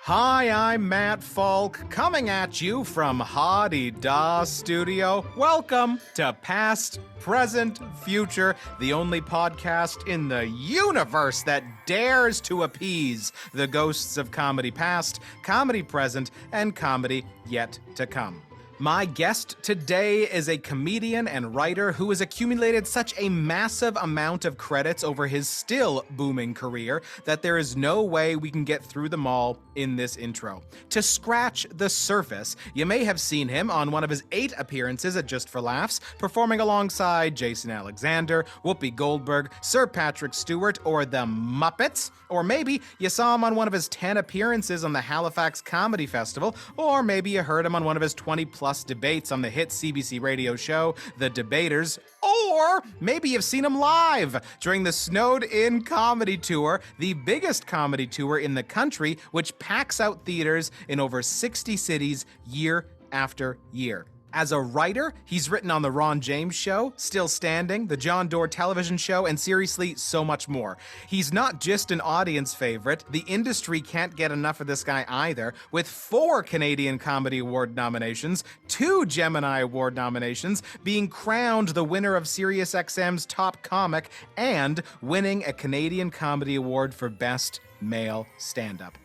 Hi, I'm Matt Falk, coming at you from Ha-de-Da Studio. Welcome to Past, Present, Future, the only podcast in the universe that dares to appease the ghosts of comedy past, comedy present, and comedy yet to come. My guest today is a comedian and writer who has accumulated such a massive amount of credits over his still booming career that there is no way we can get through them all in this intro. To scratch the surface, you may have seen him on one of his 8 appearances at Just for Laughs, performing alongside Jason Alexander, Whoopi Goldberg, Sir Patrick Stewart, or the Muppets. Or maybe you saw him on one of his 10 appearances on the Halifax Comedy Festival, or maybe you heard him on one of his 20-plus debates on the hit CBC radio show, The Debaters, or maybe you've seen him live during the Snowed In Comedy Tour, the biggest comedy tour in the country, which packs out theaters in over 60 cities year after year. As a writer, he's written on The Ron James Show, Still Standing, The John Doerr Television Show, and seriously, so much more. He's not just an audience favorite. The industry can't get enough of this guy either, with 4 Canadian Comedy Award nominations, 2 Gemini Award nominations, being crowned the winner of SiriusXM's Top Comic, and winning a Canadian Comedy Award for Best Male Stand-Up.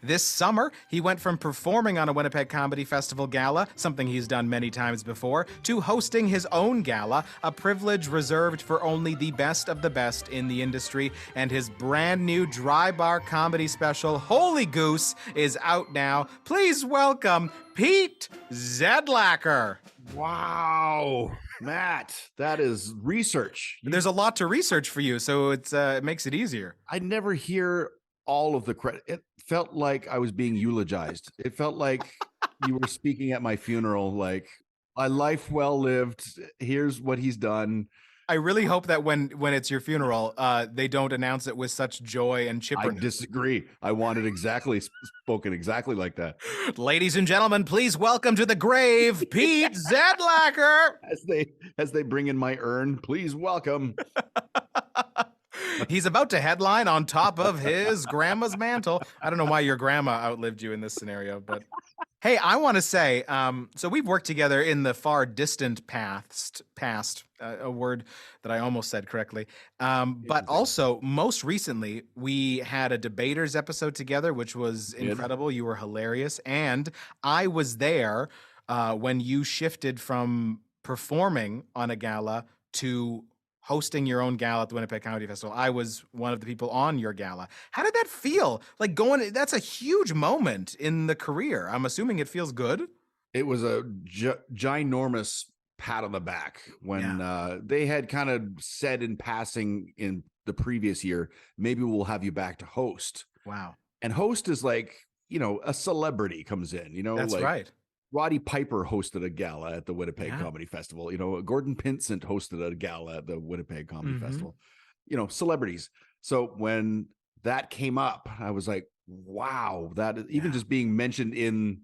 This summer, he went from performing on a Winnipeg Comedy Festival gala, something he's done many times before, to hosting his own gala, a privilege reserved for only the best of the best in the industry, and his brand new dry bar comedy special, Holy Goose, is out now. Please welcome Pete Zedlacher. Wow, Matt, that is research. There's a lot to research for you, so it makes it easier. I never hear all of the credit. It felt like I was being eulogized. It felt like you were speaking at my funeral, like, a life well lived. Here's what he's done. I really hope that when it's your funeral, they don't announce it with such joy and chipperness. I disagree. I want it spoken exactly like that. Ladies and gentlemen, please welcome to the grave, Pete Zedlacher. As they bring in my urn, please welcome. He's about to headline on top of his grandma's mantle. I don't know why your grandma outlived you in this scenario, but hey, I want to say, so we've worked together in the far distant past, a word that I almost said correctly. But also, most recently, we had a Debaters episode together, which was incredible. You were hilarious. And I was there when you shifted from performing on a gala to hosting your own gala at the Winnipeg Comedy Festival. I was one of the people on your gala. How did that feel? Like that's a huge moment in the career. I'm assuming it feels good. It was a ginormous pat on the back when they had kind of said in passing in the previous year, maybe we'll have you back to host. Wow. And host is like, a celebrity comes in, That's like, right. Roddy Piper hosted a gala at the Winnipeg Comedy Festival. Gordon Pinsent hosted a gala at the Winnipeg Comedy Festival. Celebrities. So when that came up, I was like, wow, that is even just being mentioned in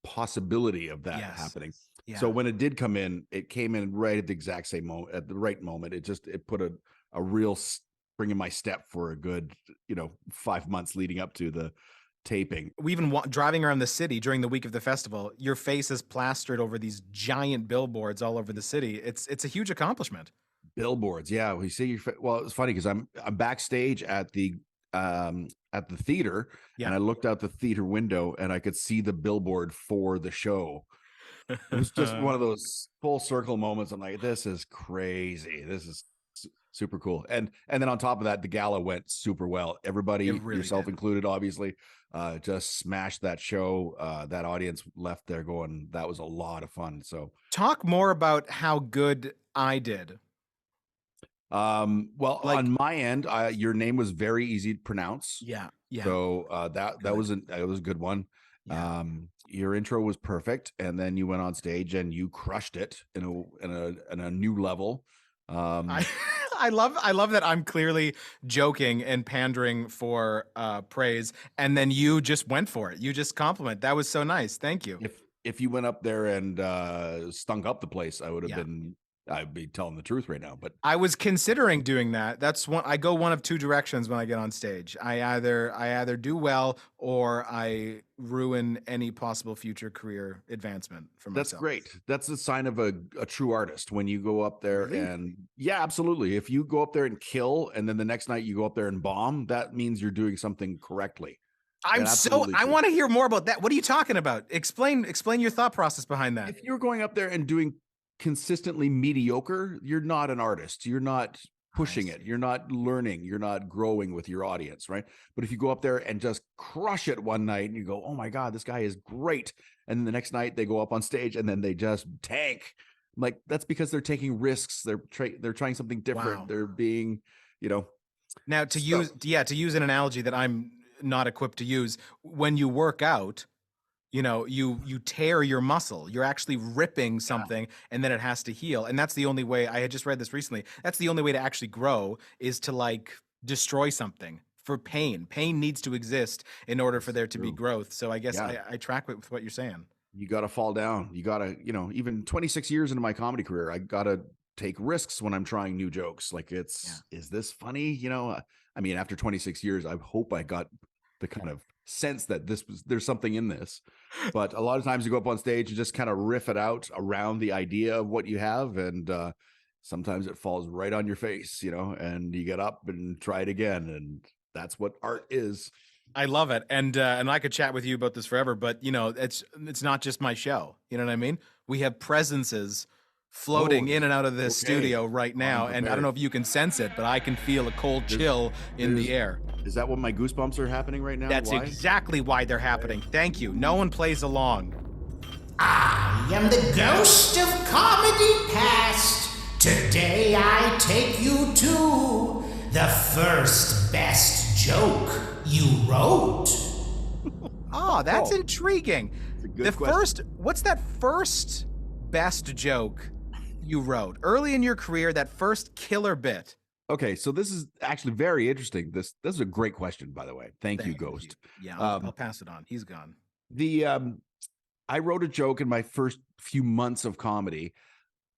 possibility of that happening. Yeah. So when it did come in, it came in right at the exact same moment, at the right moment. It put a real spring in my step for a good, 5 months leading up to the taping. We even driving around the city during the week of the festival, your face is plastered over these giant billboards all over the city. It's a huge accomplishment. Billboards, yeah. We see well, it's funny because I'm backstage at the theater, and I looked out the theater window and I could see the billboard for the show. It was just one of those full circle moments. I'm like, this is crazy. This is super cool. And then on top of that, the gala went super well. Everybody, yourself included, obviously, just smashed that show. That audience left there going, that was a lot of fun. So talk more about how good I did. Well, on my end, your name was very easy to pronounce. Yeah. So that was a good one. Yeah. Your intro was perfect, and then you went on stage and you crushed it in a new level. I love that I'm clearly joking and pandering for praise, and then you just went for it. You just compliment. That was so nice. Thank you. If you went up there and stunk up the place, I would have been I'd be telling the truth right now, but I was considering doing that. That's one. I go one of two directions when I get on stage. I either do well or I ruin any possible future career advancement for that's myself. great. That's a sign of a true artist when you go up there Really? and yeah, absolutely. If you go up there and kill and then the next night you go up there and bomb, that means you're doing something correctly. I'm That so absolutely I true. want to hear more about that. What are you talking about? Explain your thought process behind that. If you're going up there and doing consistently mediocre, you're not an artist. You're not pushing it. You're not learning. You're not growing with your audience, right? But if you go up there and just crush it one night and you go, "Oh my God, this guy is great," and then the next night they go up on stage and then they just tank, like that's because they're taking risks. They're trying something different. Wow. They're being, you know. Now to So, use an analogy that I'm not equipped to use, when you work out, you tear your muscle. You're actually ripping something and then it has to heal. And that's the only way. I had just read this recently. That's the only way to actually grow, is to like destroy something for pain. Pain needs to exist in order for there to be growth. So I guess I track with what you're saying. You got to fall down. You got to, even 26 years into my comedy career, I got to take risks when I'm trying new jokes. Like is this funny? I mean, after 26 years, I hope I got the kind of sense that there's something in this. But a lot of times you go up on stage and just kind of riff it out around the idea of what you have. And sometimes it falls right on your face, and you get up and try it again. And that's what art is. I love it, and I could chat with you about this forever, but it's not just my show. You know what I mean? We have presences floating in and out of this studio right now, and I don't know if you can sense it, but I can feel a cold chill in the air. Is that what my goosebumps are happening right now? That's exactly why they're happening. Thank you. No one plays along. I am the ghost of comedy past. Today I take you to the first best joke you wrote. Oh, that's intriguing. The question. What's that first best joke you wrote early in your career? That first killer bit. Okay, so this is actually very interesting. This is a great question, by the way. Thank you, Ghost. Yeah, I'll pass it on. He's gone. I wrote a joke in my first few months of comedy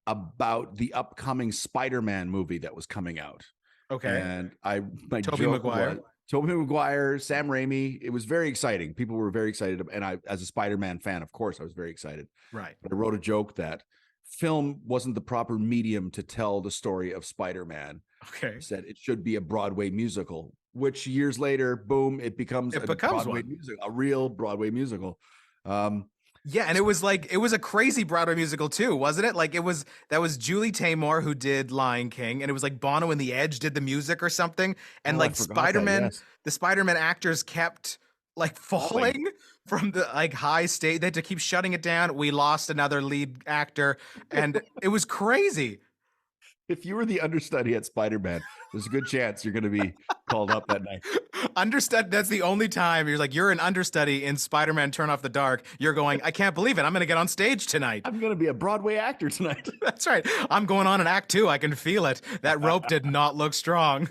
about the upcoming Spider-Man movie that was coming out. Okay. And my Tobey joke Maguire. was Tobey Maguire, Sam Raimi. It was very exciting. People were very excited. And I, as a Spider-Man fan, of course, I was very excited. Right. But I wrote a joke that film wasn't the proper medium to tell the story of Spider-Man. Okay. I said it should be a Broadway musical, which years later, boom, it becomes a Broadway musical, a real Broadway musical. Yeah, and it was a crazy Broadway musical too, wasn't it? Like that was Julie Taymor who did Lion King, and it was like Bono and the Edge did the music or something, and like Spider-Man, the Spider-Man actors kept like falling from the like high state. They had to keep shutting it down. We lost another lead actor, and it was crazy. If you were the understudy at Spider-Man, there's a good chance you're going to be called up that night. Understudy, that's the only time you're an understudy in Spider-Man Turn Off the Dark. You're going, I can't believe it. I'm going to get on stage tonight. I'm going to be a Broadway actor tonight. That's right. I'm going on in Act 2. I can feel it. That rope did not look strong.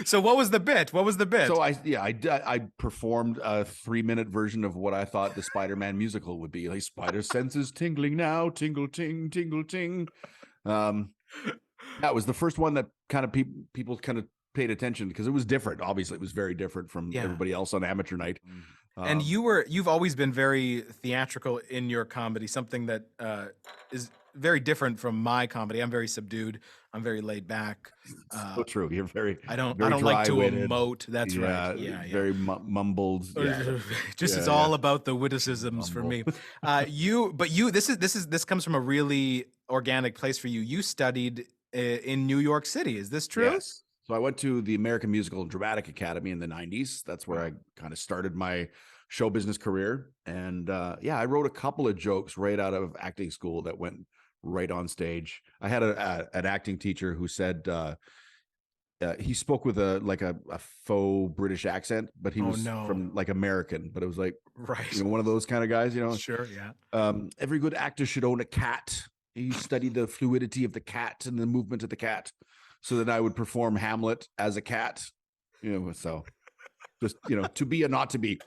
So what was the bit? So I performed a 3-minute version of what I thought the Spider-Man musical would be. Like spider senses tingling now, tingle ting, tingle ting. That was the first one that kind of people kind of paid attention because it was different. Obviously, it was very different from everybody else on amateur night. And you've always been very theatrical in your comedy, something that is very different from my comedy. I'm very subdued. I'm very laid back. So true. You're I don't like to emote. That's right. Yeah. Very mumbled. Yeah. It's all about the witticisms for me. This comes from a really organic place for you. You studied in New York City. Is this true? Yes. So I went to the American Musical and Dramatic Academy in the 90s. That's where I kind of started my show business career. And I wrote a couple of jokes right out of acting school that went right on stage. I had an acting teacher who said he spoke with a faux British accent, but he was from like American, but it was like one of those kind of guys, Sure, yeah. Every good actor should own a cat. You study the fluidity of the cat and the movement of the cat. So that I would perform Hamlet as a cat, so just, to be or not to be,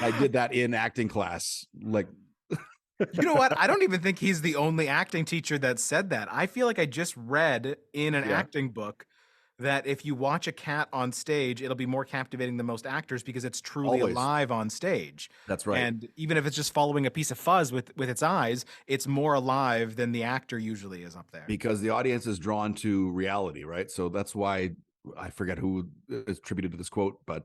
I did that in acting class. Like You know what? I don't even think he's the only acting teacher that said that. I feel like I just read in an Yeah. acting book that if you watch a cat on stage, it'll be more captivating than most actors because it's truly Always. alive on stage. That's right. And even if it's just following a piece of fuzz with its eyes, it's more alive than the actor usually is up there. Because the audience is drawn to reality, right? So that's why I forget who is attributed to this quote, but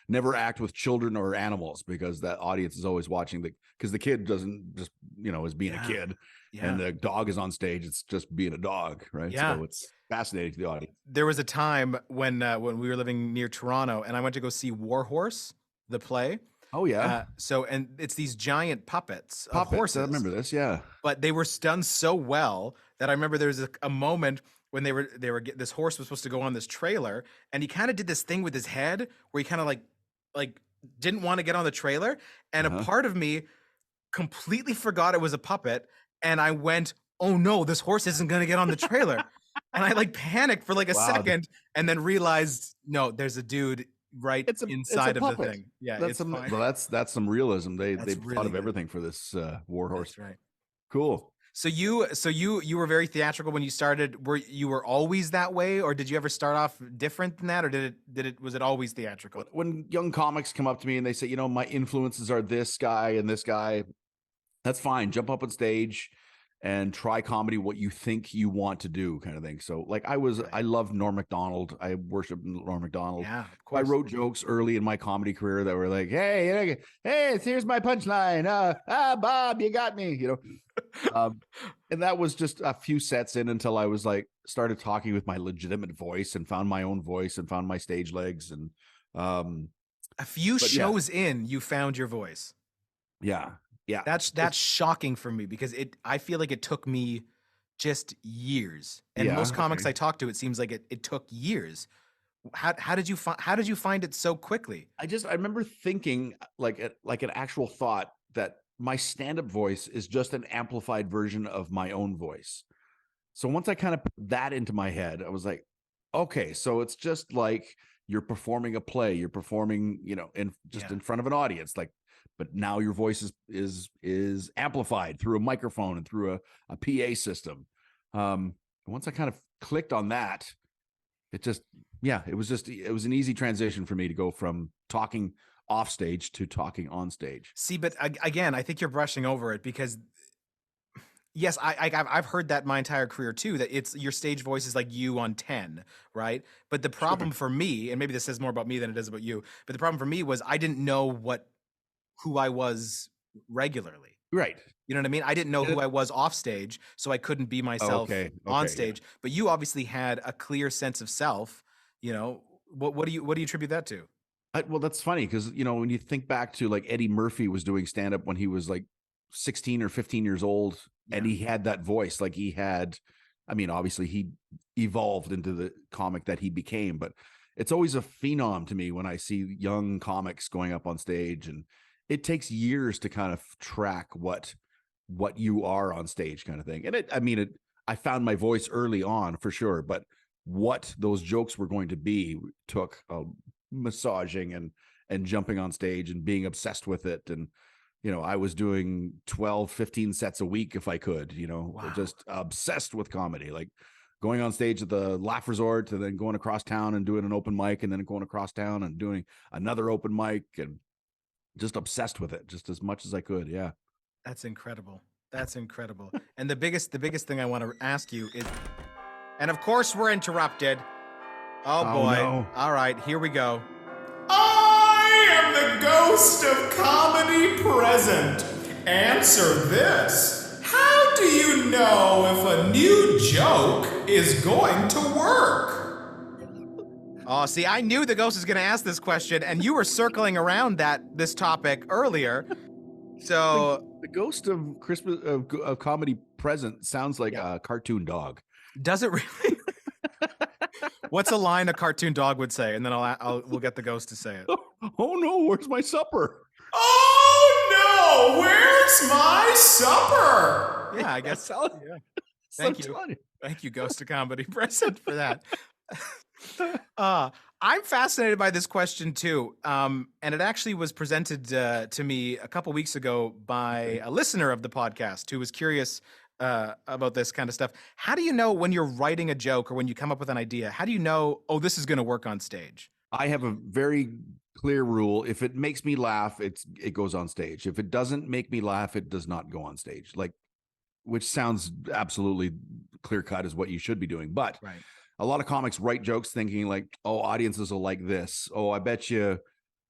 never act with children or animals, because that audience is always watching because the kid doesn't just, is being a kid, and the dog is on stage. It's just being a dog, right? Yeah. So it's fascinating to the audience. There was a time when we were living near Toronto and I went to go see Warhorse, the play. Oh yeah. And it's these giant puppets of Puppets. horses. I remember this. Yeah. But they were done so well that I remember there was a moment when this horse was supposed to go on this trailer, and he kind of did this thing with his head where he kind of like didn't want to get on the trailer, and a part of me completely forgot it was a puppet, and I went, "Oh no, this horse isn't going to get on the trailer." And I like panicked for like a second and then realized, no, there's a dude inside of the thing. Yeah, that's that's some realism. They really thought of good. Everything for this warhorse. That's right. Cool. So you were very theatrical when you started. Were you always that way, or did you ever start off different than that, or was it always theatrical? When young comics come up to me and they say, my influences are this guy and this guy, that's fine. Jump up on stage and try comedy, what you think you want to do, kind of thing. So like I loved Norm Macdonald. I worshiped Norm Macdonald. Yeah, of course. I wrote jokes early in my comedy career that were like, hey, here's my punchline. Bob, you got me, and that was just a few sets in until I was like, started talking with my legitimate voice and found my own voice and found my stage legs. And a few shows in, you found your voice. Yeah. Yeah. That's shocking for me because I feel like it took me just years. And most comics I talk to, it seems like it took years. How did you find it so quickly? I remember thinking like an actual thought that my stand-up voice is just an amplified version of my own voice. So once I kind of put that into my head, I was like, okay, so it's just like you're performing a play, you're performing, in front of an audience, like, but now your voice is amplified through a microphone and through a PA system. Once I kind of clicked on that, it was an easy transition for me to go from talking off stage to talking on stage. See, but again, I think you're brushing over it because yes, I've heard that my entire career too, that it's your stage voice is like you on 10, right? But the problem for me, and maybe this says more about me than it does about you, but the problem for me was I didn't know who I was regularly. Right. You know what I mean? I didn't know who I was off stage, so I couldn't be myself on stage. Yeah. But you obviously had a clear sense of self. What do you attribute that to? Well, that's funny because when you think back to like Eddie Murphy was doing stand up when he was like 16 or 15 years old, and he had that voice. Like obviously he evolved into the comic that he became, but it's always a phenom to me when I see young comics going up on stage, and it takes years to kind of track what you are on stage, kind of thing. And I found my voice early on for sure, but what those jokes were going to be took massaging and jumping on stage and being obsessed with it. And, I was doing 12, 15 sets a week if I could, just obsessed with comedy, like going on stage at the Laugh Resort and then going across town and doing an open mic and then going across town and doing another open mic, and just obsessed with it just as much as I could. Yeah. That's incredible. That's incredible. And the biggest thing I want to ask you is, and of course we're interrupted. Oh boy. No. All right, here we go. I am the ghost of comedy present. Answer this. How do you know if a new joke is going to work? Oh, see, I knew the ghost was going to ask this question, and you were circling around this topic earlier. So the ghost of Christmas of comedy present sounds like a cartoon dog. Does it really? What's a line a cartoon dog would say? And then we'll get the ghost to say it. Oh no, where's my supper? Oh no, where's my supper? Yeah, I guess so. Yeah. Thank you. Thank you, Ghost of Comedy Present, for that. Uh, I'm fascinated by this question too. And it actually was presented to me a couple weeks ago by a listener of the podcast who was curious about this kind of stuff. How do you know when you're writing a joke or when you come up with an idea? How do you know, oh, this is going to work on stage? I have a very clear rule. If it makes me laugh, it goes on stage. If it doesn't make me laugh, it does not go on stage. Like, which sounds absolutely clear cut is what you should be doing. But Right. a lot of comics write jokes thinking like, oh, audiences will like this. Oh, I bet you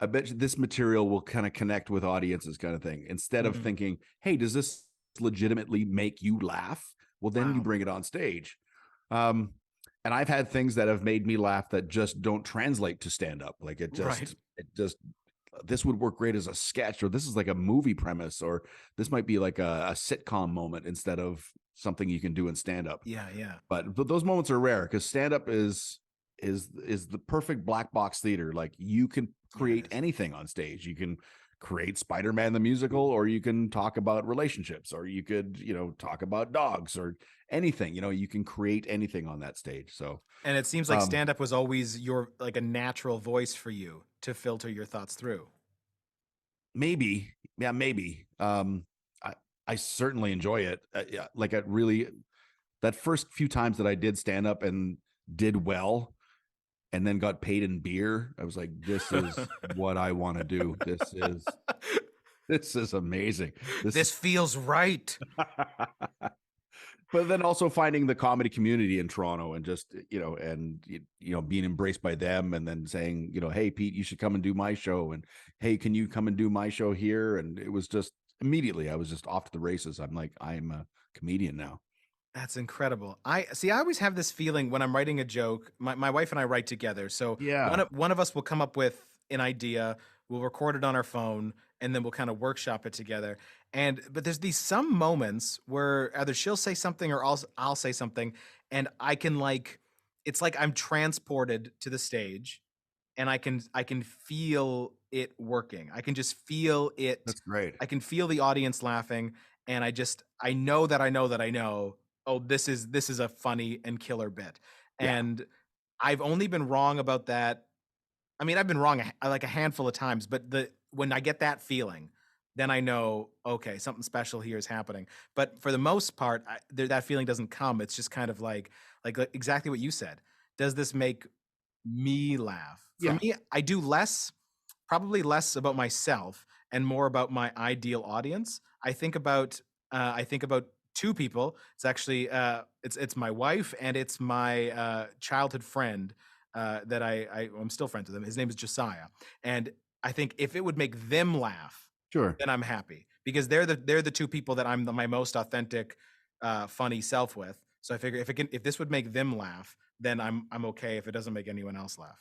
this material will kind of connect with audiences, kind of thing. Instead of thinking, hey, does this legitimately make you laugh? Well, then you bring it on stage. And I've had things that have made me laugh that just don't translate to stand up. Like it just this would work great as a sketch, or this is like a movie premise, or this might be like a sitcom moment instead of something you can do in stand up. Yeah. But those moments are rare because stand up is the perfect black box theater. Like you can create anything on stage. You can create Spider-Man the musical, or you can talk about relationships, or you could, talk about dogs or anything. You can create anything on that stage. So, and it seems like stand up was always like a natural voice for you to filter your thoughts through. Maybe. Yeah, maybe. I certainly enjoy it. Yeah, like that first few times that I did stand up and did well and then got paid in beer, I was like, this is what I want to do. This is amazing. This feels right. But then also finding the comedy community in Toronto and just, being embraced by them, and then saying, hey, Pete, you should come and do my show. And hey, can you come and do my show here? And it was just immediately, I was just off to the races. I'm like, I'm a comedian now. That's incredible. I always have this feeling when I'm writing a joke, my wife and I write together. So yeah, one of us will come up with an idea, we'll record it on our phone, and then we'll kind of workshop it together. But there's some moments where either she'll say something or I'll say something, and I can it's like I'm transported to the stage, and I can feel it working. I can just feel it. That's great. I can feel the audience laughing, and I know that I know that I know, oh, this is a funny and killer bit. Yeah. And I've only been wrong about that. I mean, I've been wrong like a handful of times, but when I get that feeling, then I know, okay, something special here is happening. But for the most part, that feeling doesn't come. It's just kind of like exactly what you said. Does this make me laugh? For me, I do probably less about myself and more about my ideal audience. I think about two people. It's actually it's my wife and it's my childhood friend that I'm still friends with him. His name is Josiah, and I think if it would make them laugh, sure, then I'm happy, because they're the two people that I'm my most authentic, funny self with. So I figure if this would make them laugh, then I'm okay if it doesn't make anyone else laugh.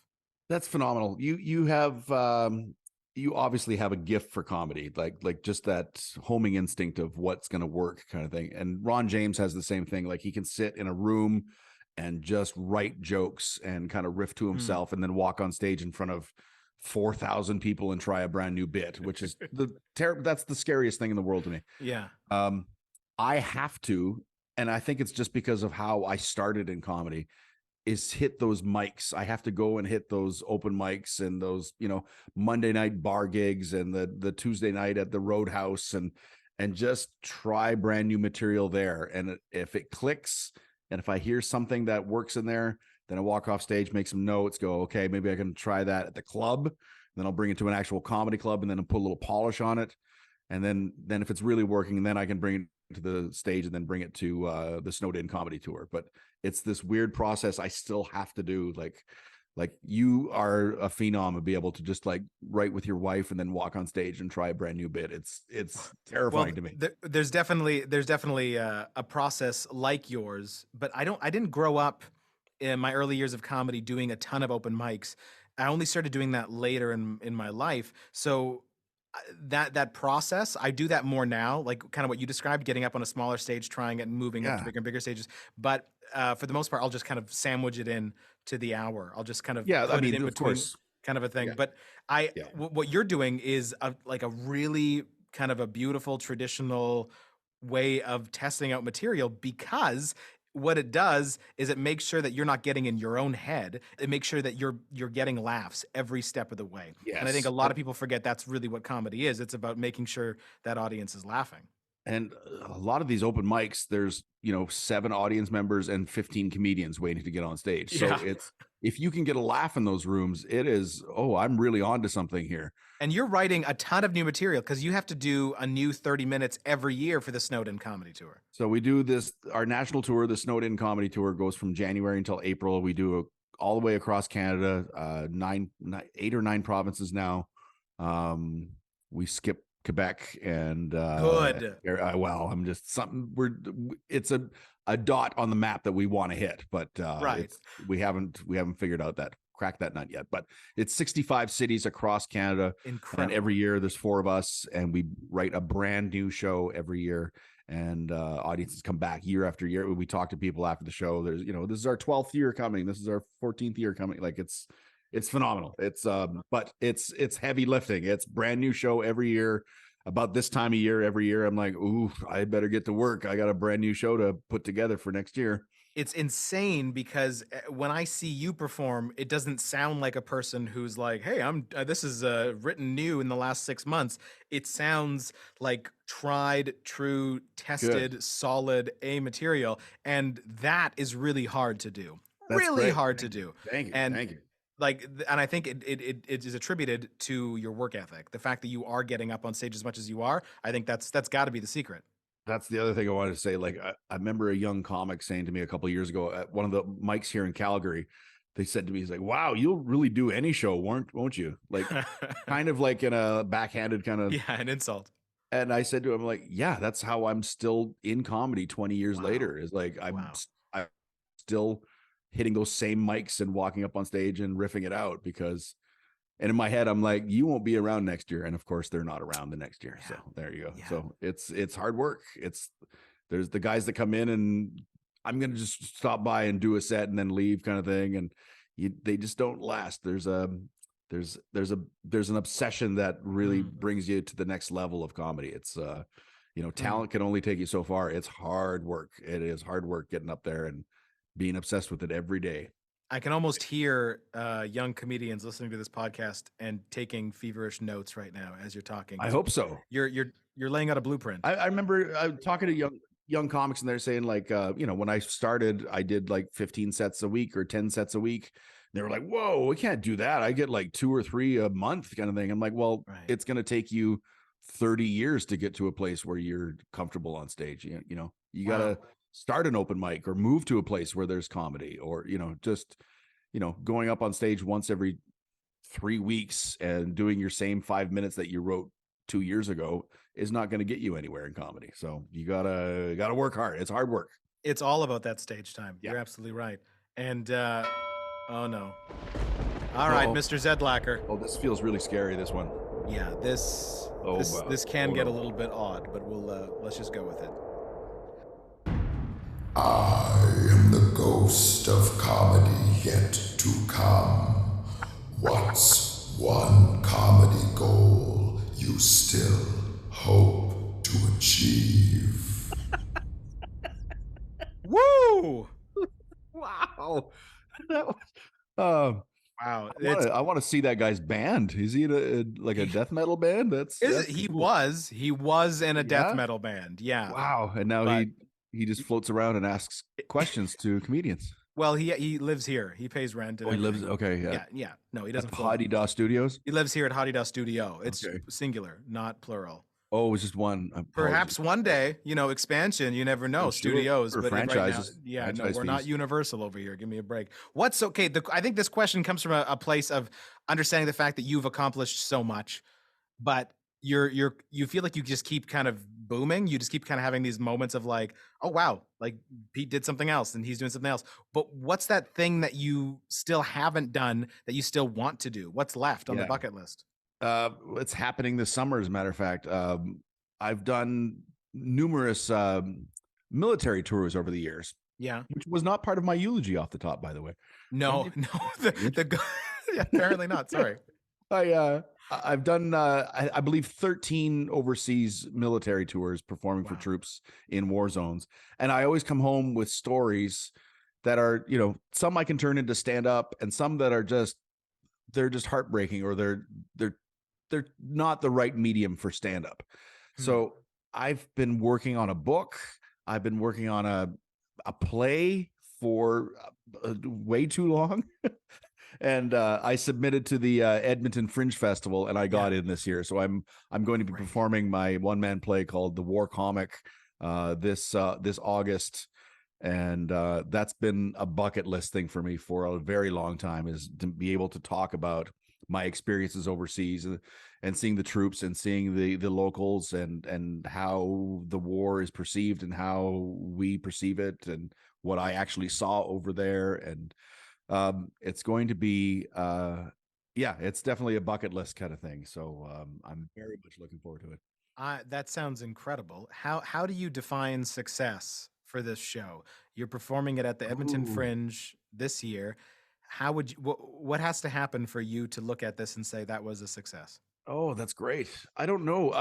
That's phenomenal. You have you obviously have a gift for comedy, like just that homing instinct of what's going to work kind of thing. And Ron James has the same thing. Like he can sit in a room and just write jokes and kind of riff to himself, and then walk on stage in front of 4,000 people and try a brand new bit, which is that's the scariest thing in the world to me. Yeah. I have to, and I think it's just because of how I started in comedy, is hit those mics. I have to go and hit those open mics and those, Monday night bar gigs and the Tuesday night at the Roadhouse, and just try brand new material there. And if it clicks, and if I hear something that works in there, then I walk off stage, make some notes, go, okay, maybe I can try that at the club. Then I'll bring it to an actual comedy club, and then I'll put a little polish on it. And then if it's really working, then I can bring it to the stage and then bring it to the Snowed In Comedy Tour. But it's this weird process I still have to do. Like you are a phenom to be able to just like write with your wife and then walk on stage and try a brand new bit. It's terrifying to me. There's definitely a process like yours, but I didn't grow up in my early years of comedy doing a ton of open mics. I only started doing that later in my life. So that process, I do that more now, like kind of what you described, getting up on a smaller stage, trying it and moving up to bigger and bigger stages. But for the most part, I'll just kind of sandwich it in to the hour. I'll just kind of put it in between, kind of a thing. But what you're doing is like a really kind of a beautiful traditional way of testing out material, because what it does is it makes sure that you're not getting in your own head. It makes sure that you're getting laughs every step of the way. And I think a Yes. lot of people forget that's really what comedy is. It's about making sure that audience is laughing. And a lot of these open mics, there's 7 audience members and 15 comedians waiting to get on stage. So Yeah. it's, if you can get a laugh in those rooms, it is, oh, I'm really on to something here. And you're writing a ton of new material because you have to do a new 30 minutes every year for the Snowed In Comedy Tour. So we do this, our national tour, the Snowed In Comedy Tour, goes from January until April. We do all the way across Canada, 8 or 9 provinces now. We skip Quebec and Good. well, I'm just something, it's a dot on the map that we want to hit, but Right. we haven't figured out that, cracked that nut yet. But it's 65 cities across Canada. Incredible. And every year there's 4 of us, and we write a brand new show every year. And audiences come back year after year. We talk to people after the show. There's, this is our 12th year coming. This is our 14th year coming. Like it's phenomenal. It's but it's heavy lifting. It's brand new show every year. About this time of year, every year, I'm like, ooh, I better get to work. I got a brand new show to put together for next year. It's insane because when I see you perform, it doesn't sound like a person who's like, "Hey, I'm this is written new in the last 6 months." It sounds like tried, true, tested, solid A material, and that is really hard to do. That's really great. hard to do. Thank you. And Thank you. and I think it is attributed to your work ethic. The fact that you are getting up on stage as much as you are, I think that's got to be the secret. That's the other thing I wanted to say. Like, I remember a young comic saying to me a couple of years ago at one of the mics here in Calgary, they said to me, he's like, wow, you'll really do any show, won't you? Like, kind of like in a backhanded kind of. Yeah, an insult. And I said to him, like, yeah, that's how I'm still in comedy 20 years later, is like, I'm still hitting those same mics and walking up on stage and riffing it out and in my head, I'm like, you won't be around next year. And of course they're not around the next year. Yeah. So there you go. Yeah. So it's hard work. There's the guys that come in and I'm going to just stop by and do a set and then leave kind of thing. And they just don't last. There's an obsession that really brings you to the next level of comedy. It's, talent can only take you so far. It's hard work. It is hard work getting up there and being obsessed with it every day. I can almost hear young comedians listening to this podcast and taking feverish notes right now as you're talking. I hope so. You're laying out a blueprint. I remember talking to young comics, and they're saying like, when I started, I did like 15 sets a week or 10 sets a week. They were like, "Whoa, we can't do that. I get like 2 or 3 a month, kind of thing." I'm like, "Well, It's going to take you 30 years to get to a place where you're comfortable on stage. You got to start an open mic or move to a place where there's comedy, or just going up on stage once every 3 weeks and doing your same 5 minutes that you wrote 2 years ago is not going to get you anywhere in comedy. So you gotta work hard. It's hard work. It's all about that stage time. Yeah. You're absolutely right. And oh no. All right, Mr. Zedlacher. Oh, this feels really scary, this one. Yeah, this can get a little bit odd, but we'll let's just go with it. I am the ghost of comedy yet to come. What's one comedy goal you still hope to achieve? Woo! Wow. That was, wow. I want to see that guy's band. Is he in a death metal band? He was in a death metal band. Yeah. Wow. And now he just floats around and asks questions to comedians. Well, he lives here. He pays rent. He lives. Okay. Yeah. Yeah. No, he doesn't. Hadi Da Studios. He lives here at Hadi Da Studio. It's singular, not plural. Oh, it was just one. Perhaps one day, expansion. You never know. Studios, or but franchises. Right now, we're not Universal over here. Give me a break. What's okay? I think this question comes from a place of understanding the fact that you've accomplished so much, but you feel like you just keep kind of booming. You just keep kind of having these moments of like, oh wow, like Pete did something else and he's doing something else. But what's that thing that you still haven't done that you still want to do? What's left on the bucket list? It's happening this summer, as a matter of fact. I've done numerous military tours over the years. Yeah, which was not part of my eulogy off the top, by the way. No, apparently not. Sorry. I've done, I believe, 13 overseas military tours performing for Wow. troops in war zones. And I always come home with stories that are, some I can turn into stand up and some that are they're just heartbreaking, or they're not the right medium for stand up. So I've been working on a book. I've been working on a play for way too long. And I submitted to the Edmonton Fringe Festival, and I got in this year. So I'm going to be performing my one-man play called The War Comic this August, and that's been a bucket list thing for me for a very long time, is to be able to talk about my experiences overseas and seeing the troops and seeing the locals and how the war is perceived and how we perceive it and what I actually saw over there. And it's going to be it's definitely a bucket list kind of thing. So I'm very much looking forward to it. That sounds incredible. How do you define success for this show? You're performing it at the Edmonton Fringe this year. How would you, what has to happen for you to look at this and say that was a success? Oh, that's great. I don't know.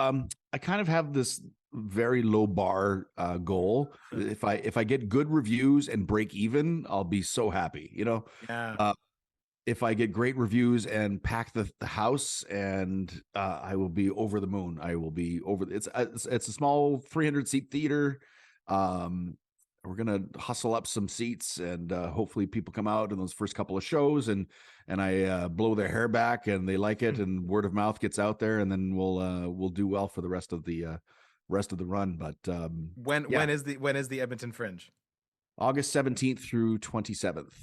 I kind of have this very low bar goal. If I get good reviews and break even, I'll be so happy. Yeah. If I get great reviews and pack the house, and I will be over the moon. I will be over. It's a small 300-seat theater. We're gonna hustle up some seats, and hopefully people come out in those first couple of shows, and I blow their hair back, and they like it, and word of mouth gets out there, and then we'll do well for the rest of the run. But when is the Edmonton Fringe? August 17th through 27th.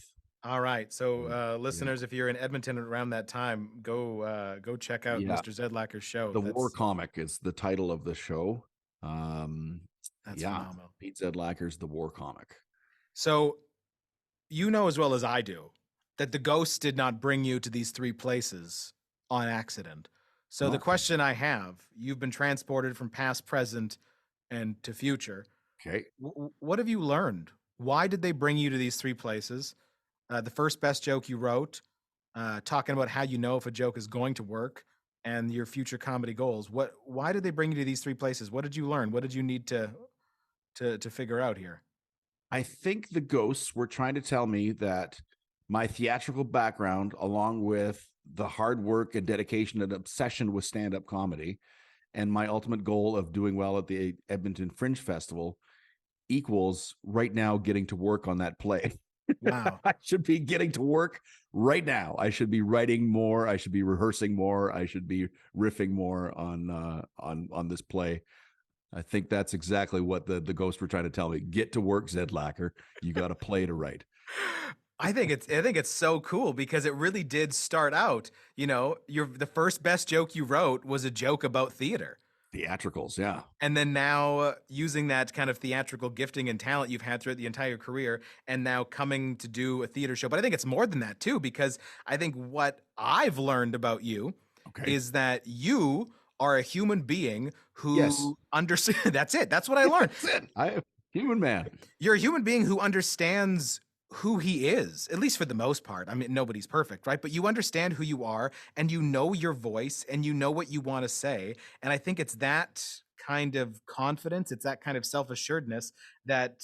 All right. So listeners, if you're in Edmonton around that time, go check out Mr. Zedlacher's show. The War Comic is the title of the show. That's phenomenal. Pete Zedlacher's The War Comic. So you know as well as I do that the ghost did not bring you to these three places on accident. So the question I have, you've been transported from past, present, and to future. Okay. What have you learned? Why did they bring you to these three places? The first best joke you wrote, talking about how you know if a joke is going to work, and your future comedy goals. Why did they bring you to these three places? What did you learn? What did you need to figure out here? I think the ghosts were trying to tell me that my theatrical background, along with the hard work and dedication and obsession with stand-up comedy, and my ultimate goal of doing well at the Edmonton Fringe Festival, equals right now getting to work on that play. Wow. I should be getting to work right now. I should be writing more. I should be rehearsing more. I should be riffing more on this play. I think that's exactly what the ghosts were trying to tell me. Get to work, Zedlacher. You got a play to write. I think it's so cool because it really did start out, the first best joke you wrote was a joke about theater. Theatricals, yeah. And then now using that kind of theatrical gifting and talent you've had throughout the entire career, and now coming to do a theater show. But I think it's more than that too, because I think what I've learned about you is that you are a human being who understands. That's it. That's what I learned. That's it. I am a human man. You're a human being who understands who he is, at least for the most part. I mean, nobody's perfect, right? But you understand who you are, and you know your voice, and you know what you want to say. And I think it's that kind of confidence, it's that kind of self-assuredness that,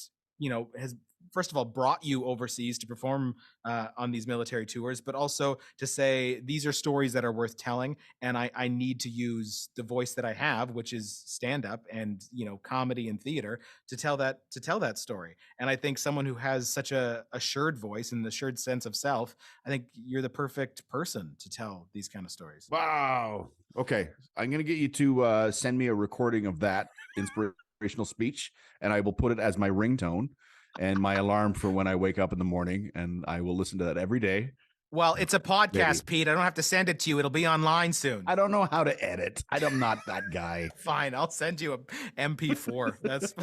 has first of all brought you overseas to perform on these military tours, but also to say these are stories that are worth telling, and I need to use the voice that I have, which is stand-up and comedy and theater, to tell that story. And I think someone who has such a assured voice and an assured sense of self, I think you're the perfect person to tell these kind of stories. Wow. Okay, I'm gonna get you to send me a recording of that inspirational speech, and I will put it as my ringtone and my alarm for when I wake up in the morning, and I will listen to that every day. Well, it's a podcast, Pete. I don't have to send it to you. It'll be online soon. I don't know how to edit. I'm not that guy. Fine, I'll send you a MP4. That's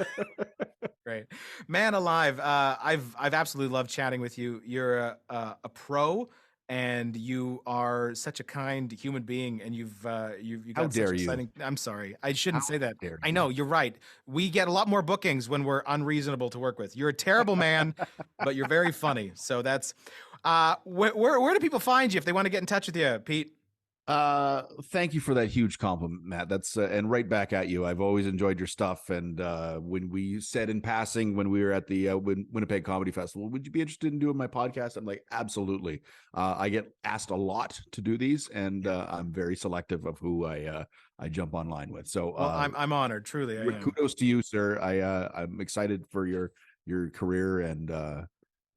great. Man alive, I've absolutely loved chatting with you. You're a pro, and you are such a kind human being, and you've got such exciting. I'm sorry, I shouldn't say that. I know, you're right. We get a lot more bookings when we're unreasonable to work with. You're a terrible man, but you're very funny. So that's where do people find you if they want to get in touch with you, Pete? Thank you for that huge compliment, Matt. That's and right back at you. I've always enjoyed your stuff. And when we said in passing when we were at the Winnipeg Comedy Festival, would you be interested in doing my podcast? I'm like, absolutely. I get asked a lot to do these, and I'm very selective of who I jump online with. So, well, I'm honored. Truly, I am. Kudos to you, sir. I'm excited for your career, and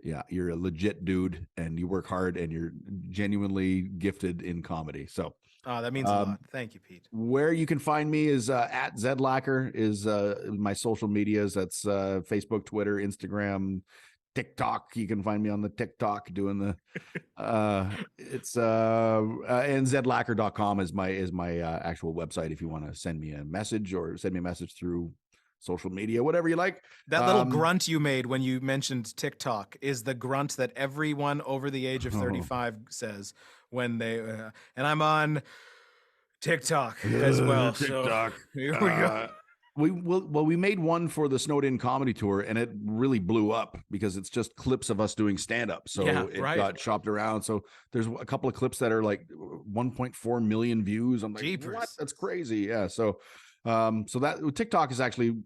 yeah, you're a legit dude, and you work hard, and you're genuinely gifted in comedy. So, that means a lot. Thank you, Pete. Where you can find me is at Zedlacher is my social medias. That's Facebook, Twitter, Instagram, TikTok. You can find me on the TikTok doing the it's and zedlacher.com is my actual website if you want to send me a message or send me a message through social media, whatever you like. That little grunt you made when you mentioned TikTok is the grunt that everyone over the age of 35 says when they and I'm on TikTok as well. TikTok. So here we go. We made one for the Snowed In Comedy Tour, and it really blew up because it's just clips of us doing stand-up. So it got shopped around. So there's a couple of clips that are like 1.4 million views. I'm like, Jeepers. What? That's crazy. Yeah. So that TikTok is actually,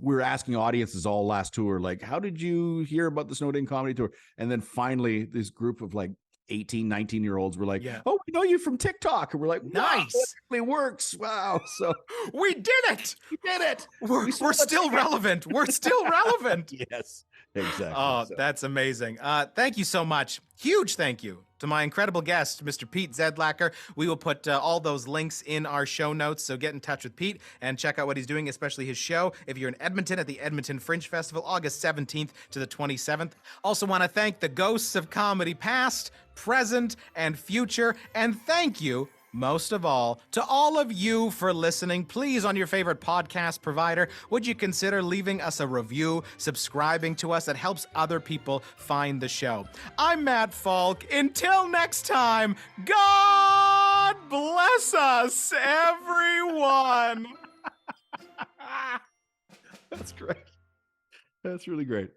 we're asking audiences all last tour, like, how did you hear about the Snowed In Comedy Tour? And then finally this group of like 18, 19-year-olds were like, oh, we know you from TikTok. And we're like, nice. Wow, it actually works. Wow. So we did it. We did it. We're still relevant. We're still relevant. Yes, exactly. Oh, that's amazing. Thank you so much. Huge thank you to my incredible guest, Mr. Pete Zedlacher. We will put all those links in our show notes, so get in touch with Pete and check out what he's doing, especially his show. If you're in Edmonton at the Edmonton Fringe Festival, August 17th to the 27th. Also want to thank the ghosts of comedy past, present, and future, and thank you most of all, to all of you for listening. Please, on your favorite podcast provider, would you consider leaving us a review, subscribing to us? That helps other people find the show. I'm Matt Falk. Until next time, God bless us, everyone. That's great. That's really great.